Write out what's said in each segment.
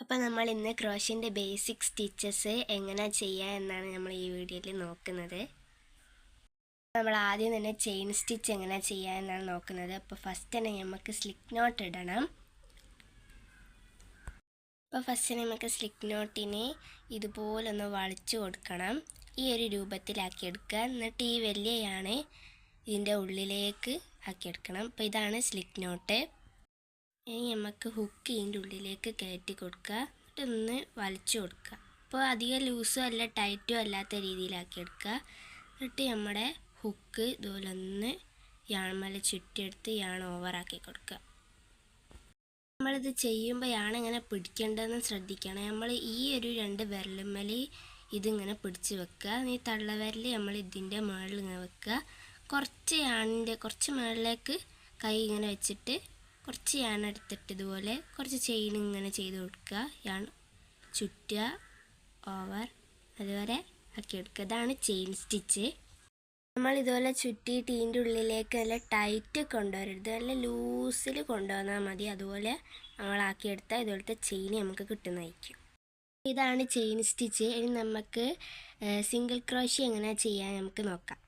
അപ്പോൾ നമ്മൾ ഇന്ന് ക്രോഷ്യൻ്റെ ബേസിക് സ്റ്റിച്ചസ് എങ്ങനെ ചെയ്യുക എന്നാണ് നമ്മൾ ഈ വീഡിയോയിൽ നോക്കുന്നത്. നമ്മൾ ആദ്യം തന്നെ ചെയിൻ സ്റ്റിച്ച് എങ്ങനെ ചെയ്യുക എന്നാണ് നോക്കുന്നത്. അപ്പോൾ ഫസ്റ്റ് തന്നെ നമുക്ക് സ്ലിക്ക് നോട്ട് ഇടണം. അപ്പോൾ ഫസ്റ്റ് നമുക്ക് സ്ലിക്ക് നോട്ടിനെ ഇതുപോലൊന്ന് വളച്ചു കൊടുക്കണം. ഈ ഒരു രൂപത്തിലാക്കി എടുക്കുക. എന്നിട്ട് ഈ വലിയാണ് ഇതിൻ്റെ ഉള്ളിലേക്ക് ആക്കിയെടുക്കണം. അപ്പോൾ ഇതാണ് സ്ലിക്ക് നോട്ട്. ഇനി നമുക്ക് ഹുക്ക് ഇതിൻ്റെ ഉള്ളിലേക്ക് കയറ്റി കൊടുക്കുക. എന്നിട്ടൊന്ന് വലിച്ചു കൊടുക്കുക. അപ്പോൾ അധികം ലൂസും അല്ല ടൈറ്റും അല്ലാത്ത രീതിയിലാക്കി എടുക്കുക. എന്നിട്ട് നമ്മുടെ ഹുക്ക് ഇതുപോലെ ഒന്ന് യാൺമേലെ ചുറ്റിയെടുത്ത് യാൺ ഓവറാക്കി കൊടുക്കുക. നമ്മളിത് ചെയ്യുമ്പോൾ ഇങ്ങനെ പിടിക്കേണ്ടതെന്ന് ശ്രദ്ധിക്കണം. നമ്മൾ ഈ ഒരു 2 വിരലുമ്മേൽ ഇതിങ്ങനെ പിടിച്ച് വെക്കുക. ഈ തള്ളവിരൽ നമ്മൾ ഇതിൻ്റെ മുകളിൽ ഇങ്ങനെ വെക്കുക. കുറച്ച് മുകളിലേക്ക് കൈ ഇങ്ങനെ വെച്ചിട്ട് കുറച്ച് യാൺ എടുത്തിട്ട് ഇതുപോലെ കുറച്ച് ചെയിൻ ഇങ്ങനെ ചെയ്ത് കൊടുക്കുക. യാൺ ചുറ്റുക, ഓവർ അതുവരെ ആക്കി എടുക്കുക. ഇതാണ് ചെയിൻ സ്റ്റിച്ച്. നമ്മൾ ഇതുപോലെ ചുറ്റിയിട്ട് ഇതിൻ്റെ ഉള്ളിലേക്ക് നല്ല ടൈറ്റ് കൊണ്ടുവരരുത്, നല്ല ലൂസിൽ കൊണ്ടുവന്നാൽ മതി. അതുപോലെ നമ്മളാക്കിയെടുത്താൽ ഇതുപോലത്തെ ചെയിൻ നമുക്ക് കിട്ടുന്നതായിരിക്കും. ഇതാണ് ചെയിൻ സ്റ്റിച്ച്. ഇനി നമുക്ക് സിംഗിൾ ക്രോഷ്യ എങ്ങനെ ചെയ്യാൻ നമുക്ക് നോക്കാം.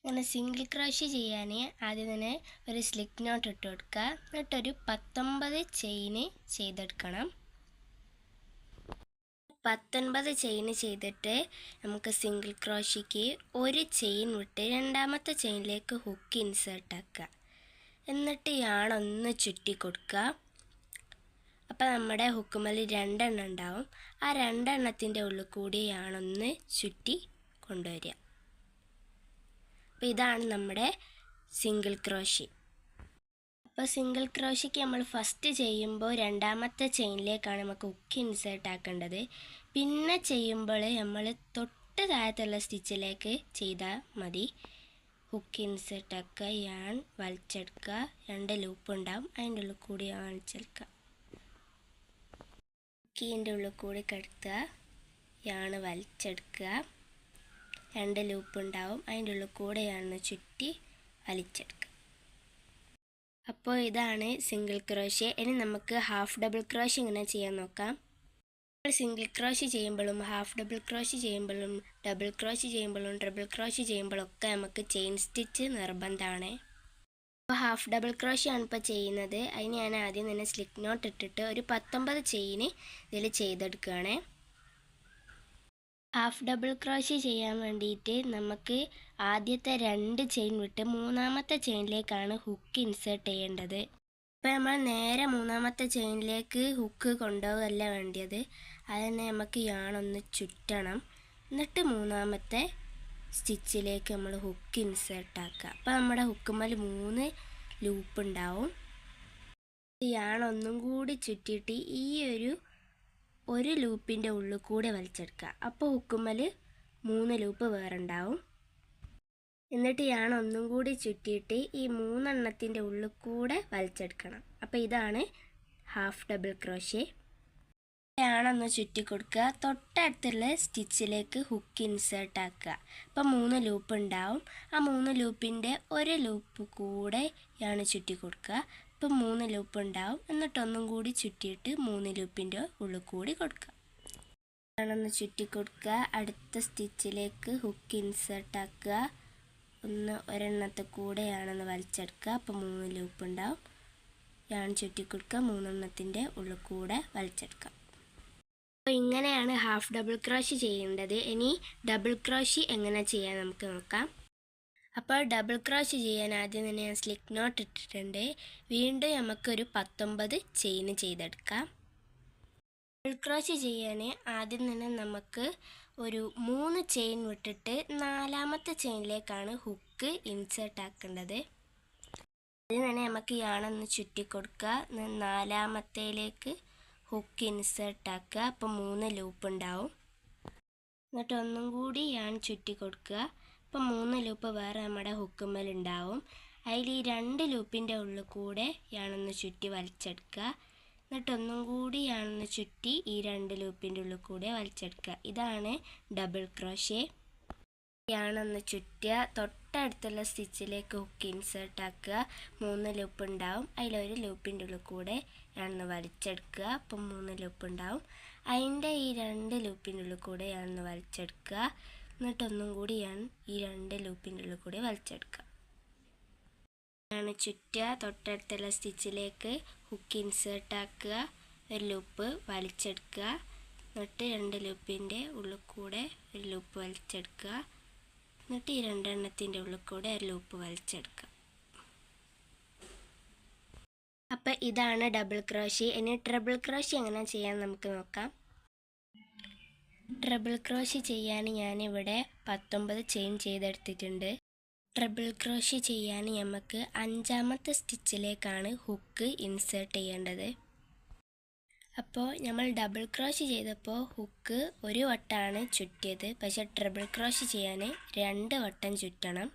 അങ്ങനെ സിംഗിൾ ക്രോഷ്യ ചെയ്യാൻ ആദ്യം തന്നെ ഒരു സ്ലിക്ക് നോട്ട് ഇട്ട് കൊടുക്കുക. എന്നിട്ടൊരു 19 ചെയിൻ ചെയ്തെടുക്കണം. 19 ചെയിൻ ചെയ്തിട്ട് നമുക്ക് സിംഗിൾ ക്രോഷ്യക്ക് ഒരു ചെയിൻ വിട്ട് രണ്ടാമത്തെ ചെയിനിലേക്ക് ഹുക്ക് ഇൻസേർട്ട് ആക്കുക. എന്നിട്ട് യാണൊന്ന് ചുറ്റി കൊടുക്കുക. അപ്പോൾ നമ്മുടെ ഹുക്കുമേൽ 2 എണ്ണം ഉണ്ടാവും. ആ 2 എണ്ണത്തിൻ്റെ ഉള്ളിൽ കൂടി യാണൊന്ന് ചുറ്റി കൊണ്ടുവരിക. അപ്പോൾ ഇതാണ് നമ്മുടെ സിംഗിൾ ക്രോഷ്യ. അപ്പോൾ സിംഗിൾ ക്രോഷ്യക്ക് നമ്മൾ ഫസ്റ്റ് ചെയ്യുമ്പോൾ രണ്ടാമത്തെ ചെയിനിലേക്കാണ് നമുക്ക് ഹുക്ക് ഇൻസേർട്ട് ആക്കേണ്ടത്. പിന്നെ ചെയ്യുമ്പോൾ നമ്മൾ തൊട്ട് താഴത്തുള്ള സ്റ്റിച്ചിലേക്ക് ചെയ്താൽ മതി. ഹുക്ക് ഇൻസേർട്ട് ആക്കുക, യാൺ വലിച്ചെടുക്കുക, 2 ലൂപ്പ് ഉണ്ടാവും, അതിൻ്റെ ഉള്ളിൽ കൂടി വലിച്ചെടുക്കുക. ഹുക്കിൻ്റെ ഉള്ളിൽ കൂടി കടത്തുക, യാൺ വലിച്ചെടുക്കുക, 2 ലൂപ്പ് ഉണ്ടാവും, അതിൻ്റെ ഉള്ളിൽ കൂടെയാണ് ചുറ്റി വലിച്ചെടുക്കുക. അപ്പോൾ ഇതാണ് സിംഗിൾ ക്രോഷ്യ. ഇനി നമുക്ക് ഹാഫ് ഡബിൾ ക്രോഷ്യ എങ്ങനെ ചെയ്യാൻ നോക്കാം. സിംഗിൾ ക്രോഷ്യ ചെയ്യുമ്പോഴും ഹാഫ് ഡബിൾ ക്രോഷ്യ ചെയ്യുമ്പോഴും ഡബിൾ ക്രോഷ്യ ചെയ്യുമ്പോഴും ട്രിപ്പിൾ ക്രോഷ്യ ചെയ്യുമ്പോഴൊക്കെ നമുക്ക് ചെയിൻ സ്റ്റിച്ച് നിർബന്ധമാണ്. അപ്പോൾ ഹാഫ് ഡബിൾ ക്രോഷ്യ ആണ് ഇപ്പോൾ ചെയ്യുന്നത്. അതിന് ഞാൻ ആദ്യം തന്നെ സ്ലിക്ക് നോട്ട് ഇട്ടിട്ട് ഒരു 19 ചെയിൻ ഇതിൽ ചെയ്തെടുക്കുകയാണ്. ഹാഫ് ഡബിൾ ക്രോഷ്യ ചെയ്യാൻ വേണ്ടിയിട്ട് നമുക്ക് ആദ്യത്തെ 2 ചെയിൻ വിട്ട് മൂന്നാമത്തെ ചെയിനിലേക്കാണ് ഹുക്ക് ഇൻസേർട്ട് ചെയ്യേണ്ടത്. അപ്പോൾ നമ്മൾ നേരെ മൂന്നാമത്തെ ചെയിനിലേക്ക് ഹുക്ക് കൊണ്ടുപോകല്ല വേണ്ടത്. അതുതന്നെ നമുക്ക് യാണൊന്ന് ചുറ്റണം. എന്നിട്ട് മൂന്നാമത്തെ സ്റ്റിച്ചിലേക്ക് നമ്മൾ ഹുക്ക് ഇൻസേർട്ട് ആക്കുക. അപ്പോൾ നമ്മുടെ ഹുക്കുമേൽ 3 ലൂപ്പ് ഉണ്ടാവും. യാണൊന്നും കൂടി ചുറ്റിയിട്ട് ഈ ഒരു ലൂപ്പിൻ്റെ ഉള്ളിൽ കൂടെ വലിച്ചെടുക്കുക. അപ്പോൾ ഹുക്കുമേൽ 3 ലൂപ്പ് വേറെ ഉണ്ടാവും. എന്നിട്ട് ഒന്നും കൂടി ചുറ്റിയിട്ട് ഈ 3 എണ്ണത്തിൻ്റെ ഉള്ളിൽ കൂടെ വലിച്ചെടുക്കണം. അപ്പോൾ ഇതാണ് ഹാഫ് ഡബിൾ ക്രോഷ്യ. ഒന്ന് ചുറ്റി കൊടുക്കുക. തൊട്ടടുത്തുള്ള സ്റ്റിച്ചിലേക്ക് ഹുക്ക് ഇൻസേർട്ട് ആക്കുക. അപ്പോൾ 3 ലൂപ്പ് ഉണ്ടാവും. ആ 3 ലൂപ്പിൻ്റെ ഒരു ലൂപ്പ് കൂടെ ചുറ്റി കൊടുക്കുക. ഇപ്പം 3 ലൂപ്പ് ഉണ്ടാവും. എന്നിട്ടൊന്നും കൂടി ചുറ്റിയിട്ട് 3 ലൂപ്പിൻ്റെ ഉള്ളിൽ കൂടി കൊടുക്കുക. ഒന്ന് ചുറ്റി കൊടുക്കുക. അടുത്ത സ്റ്റിച്ചിലേക്ക് ഹുക്ക് ഇൻസേർട്ട് ആക്കുക. ഒരെണ്ണത്തെ കൂടെയാണെന്ന് വലിച്ചെടുക്കുക. അപ്പോൾ 3 ലൂപ്പ് ഉണ്ടാവും. ചുറ്റി കൊടുക്കുക. 3 എണ്ണത്തിൻ്റെ ഉള്ളിൽ കൂടെ വലിച്ചെടുക്കുക. അപ്പോൾ ഇങ്ങനെയാണ് ഹാഫ് ഡബിൾ ക്രോഷ്യ ചെയ്യേണ്ടത്. ഇനി ഡബിൾ ക്രോഷ്യ എങ്ങനെ ചെയ്യാൻ നമുക്ക് നോക്കാം. അപ്പോൾ ഡബിൾ ക്രോഷ്യ ചെയ്യാൻ ആദ്യം തന്നെ ഞാൻ സ്ലിക്ക് നോട്ട് ഇട്ടിട്ടുണ്ട്. വീണ്ടും നമുക്കൊരു 19 ചെയിൻ ചെയ്തെടുക്കാം. ഡബിൾ ക്രോഷ്യ ചെയ്യാൻ ആദ്യം തന്നെ നമുക്ക് ഒരു 3 ചെയിൻ വിട്ടിട്ട് 4ാമത്തെ ചെയിനിലേക്കാണ് ഹുക്ക് ഇൻസേർട്ട് ആക്കേണ്ടത്. ആദ്യം തന്നെ നമുക്ക് യാണൊന്ന് ചുറ്റി കൊടുക്കുക. 4ാമത്തേലേക്ക് ഹുക്ക് ഇൻസേർട്ട് ആക്കുക. അപ്പോൾ 3 ലൂപ്പ് ഉണ്ടാവും. എന്നിട്ട് ഒന്നും കൂടി യാൺ ചുറ്റി കൊടുക്കുക. അപ്പോൾ 3 ലൂപ്പ് വേറെ നമ്മുടെ ഹുക്കുമേൽ ഉണ്ടാവും. അതിൽ ഈ 2 ലൂപ്പിൻ്റെ ഉള്ളിൽ കൂടെ യാണൊന്ന് ചുറ്റി വലിച്ചെടുക്കുക. എന്നിട്ടൊന്നും കൂടി യാണൊന്ന് ചുറ്റി ഈ 2 ലൂപ്പിൻ്റെ ഉള്ളിൽ കൂടെ വലിച്ചെടുക്കുക. ഇതാണ് ഡബിൾ ക്രോഷ്യ. യാണൊന്ന് ചുറ്റുക. തൊട്ടടുത്തുള്ള സ്റ്റിച്ചിലേക്ക് ഹുക്ക് ഇൻസേർട്ട് ആക്കുക. 3 ലൂപ്പ് ഉണ്ടാവും. അതിലൊരു ലൂപ്പിൻ്റെ ഉള്ളിൽ കൂടെ ഒന്ന് വലിച്ചെടുക്കുക. അപ്പം 3 ലൂപ്പ് ഉണ്ടാവും. അതിൻ്റെ ഈ 2 ലൂപ്പിൻ്റെ ഉള്ളിൽ കൂടെ ഒന്ന് വലിച്ചെടുക്കുക. എന്നിട്ടൊന്നും കൂടി ഈ 2 ലൂപ്പിൻ്റെ ഉള്ളിൽ കൂടി വലിച്ചെടുക്കുക. ചുറ്റുക. തൊട്ടടുത്തുള്ള സ്റ്റിച്ചിലേക്ക് ഹുക്ക് ഇൻസേർട്ട് ആക്കുക. ഒരു ലൂപ്പ് വലിച്ചെടുക്കുക. എന്നിട്ട് 2 ലൂപ്പിൻ്റെ ഉള്ളിൽ കൂടെ ഒരു ലൂപ്പ് വലിച്ചെടുക്കുക. എന്നിട്ട് ഈ 2 എണ്ണത്തിൻ്റെ ഉള്ളിൽ കൂടെ ഒരു ലൂപ്പ് വലിച്ചെടുക്കുക. അപ്പം ഇതാണ് ഡബിൾ ക്രോഷി. ഇനി ട്രിപ്പിൾ ക്രോഷി എങ്ങനെ ചെയ്യാൻ നമുക്ക് നോക്കാം. ട്രിപ്പിൾ ക്രോഷി ചെയ്യാൻ ഞാനിവിടെ 19 ചെയിൻ ചെയ്തെടുത്തിട്ടുണ്ട്. ട്രിപ്പിൾ ക്രോഷി ചെയ്യാൻ നമുക്ക് 5ാമത്തെ സ്റ്റിച്ചിലേക്കാണ് ഹുക്ക് ഇൻസേർട്ട് ചെയ്യേണ്ടത്. അപ്പോൾ നമ്മൾ ഡബിൾ ക്രോഷി ചെയ്തപ്പോൾ ഹുക്ക് ഒരു വട്ടമാണ് ചുറ്റിയത്. പക്ഷേ ട്രിപ്പിൾ ക്രോഷി ചെയ്യാൻ 2 വട്ടം ചുറ്റണം.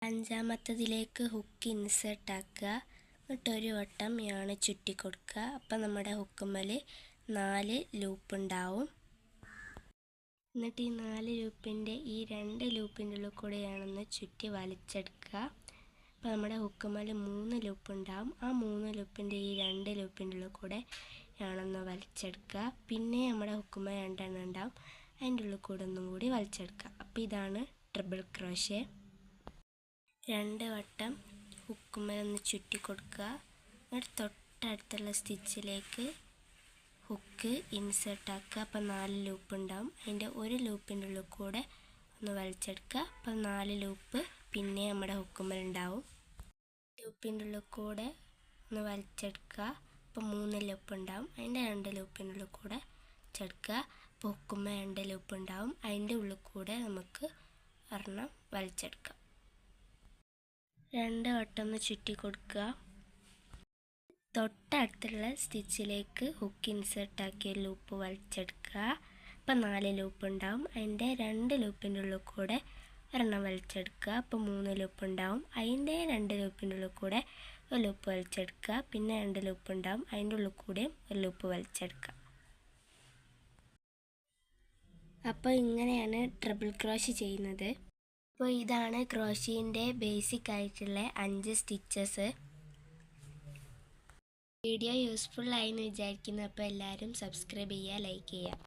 5ാമത്തതിലേക്ക് ഹുക്ക് ഇൻസേർട്ട് ആക്കുക. എന്നിട്ടൊരു വട്ടം ചുറ്റി കൊടുക്കുക. അപ്പം നമ്മുടെ ഹുക്കുമ്മൽ 4 ലൂപ്പ് ഉണ്ടാവും. എന്നിട്ട് ഈ 4 ലൂപ്പിൻ്റെ ഈ 2 ലൂപ്പിൻ്റെ ഉള്ളിൽ കൂടെയാണെന്ന് ചുറ്റി വലിച്ചെടുക്കുക. അപ്പോൾ നമ്മുടെ ഹുക്കുമ്മൽ 3 ലൂപ്പ് ഉണ്ടാവും. ആ 3 ലൂപ്പിൻ്റെ ഈ 2 ലൂപ്പിൻ്റെ ഉള്ളിൽ കൂടെ ആണെന്ന് വലിച്ചെടുക്കുക. പിന്നെ നമ്മുടെ ഹുക്കുമ്മൽ 2 എണ്ണം ഉണ്ടാവും. അതിൻ്റെ ഉള്ളിൽ കൂടെ ഒന്നും കൂടി വലിച്ചെടുക്കുക. അപ്പോൾ ഇതാണ് ട്രിപ്പിൾ ക്രോഷേ. 2 വട്ടം ഹുക്കുമ്മലൊന്ന് ചുറ്റി കൊടുക്കുക. എന്നിട്ട് തൊട്ടടുത്തുള്ള സ്റ്റിച്ചിലേക്ക് ഹുക്ക് ഇൻസേർട്ട് ആക്കുക. അപ്പം 4 ലൂപ്പ് ഉണ്ടാവും. അതിൻ്റെ ഒരു ലൂപ്പിൻ്റെ ഉള്ളിൽ കൂടെ ഒന്ന് വലിച്ചെടുക്കുക. അപ്പം 4 ലൂപ്പ് പിന്നെ നമ്മുടെ ഹുക്കുമ്മൽ ഉണ്ടാവും. ലൂപ്പിൻ്റെ ഉള്ളിൽ കൂടെ ഒന്ന് വലിച്ചെടുക്കുക. അപ്പം 3 ലൂപ്പ് ഉണ്ടാവും. അതിൻ്റെ 2 ലൂപ്പിൻ്റെ ഉള്ളിൽ കൂടെ ചെടുക്കുക. അപ്പോൾ ഹുക്കുമ്മൽ 2 ലൂപ്പ് ഉണ്ടാവും. അതിൻ്റെ ഉള്ളിൽ കൂടെ നമുക്ക് ഒരെണ്ണം വലിച്ചെടുക്കാം. 2 വട്ടം ഒന്ന് ചുറ്റി കൊടുക്കുക. തൊട്ടടുത്തുള്ള സ്റ്റിച്ചിലേക്ക് ഹുക്ക് ഇൻസേർട്ട് ആക്കിയ ലൂപ്പ് വലിച്ചെടുക്കുക. അപ്പം 4 ലൂപ്പ് ഉണ്ടാവും. അതിൻ്റെ 2 ലൂപ്പിൻ്റെ ഉള്ളിൽ കൂടെ ഒരെണ്ണം വലിച്ചെടുക്കുക. അപ്പം 3 ലൂപ്പ് ഉണ്ടാവും. അതിൻ്റെ 2 ലൂപ്പിൻ്റെ ഉള്ളിൽ കൂടെ ഒരു ലൂപ്പ് വലിച്ചെടുക്കുക. പിന്നെ 2 ലൂപ്പ് ഉണ്ടാവും. അതിൻ്റെ ഉള്ളിൽ കൂടെയും ഒരു ലൂപ്പ് വലിച്ചെടുക്കുക. അപ്പോൾ ഇങ്ങനെയാണ് ട്രിപ്പിൾ ക്രോഷി ചെയ്യുന്നത്. അപ്പോൾ ഇതാണ് ക്രോഷീൻ്റെ ബേസിക് ആയിട്ടുള്ള 5 സ്റ്റിച്ചസ്. വീഡിയോ യൂസ്ഫുൾ ആയി എന്ന് വിചാരിക്കുന്നു. അപ്പോൾ എല്ലാവരും സബ്സ്ക്രൈബ് ചെയ്യുക, ലൈക്ക് ചെയ്യുക.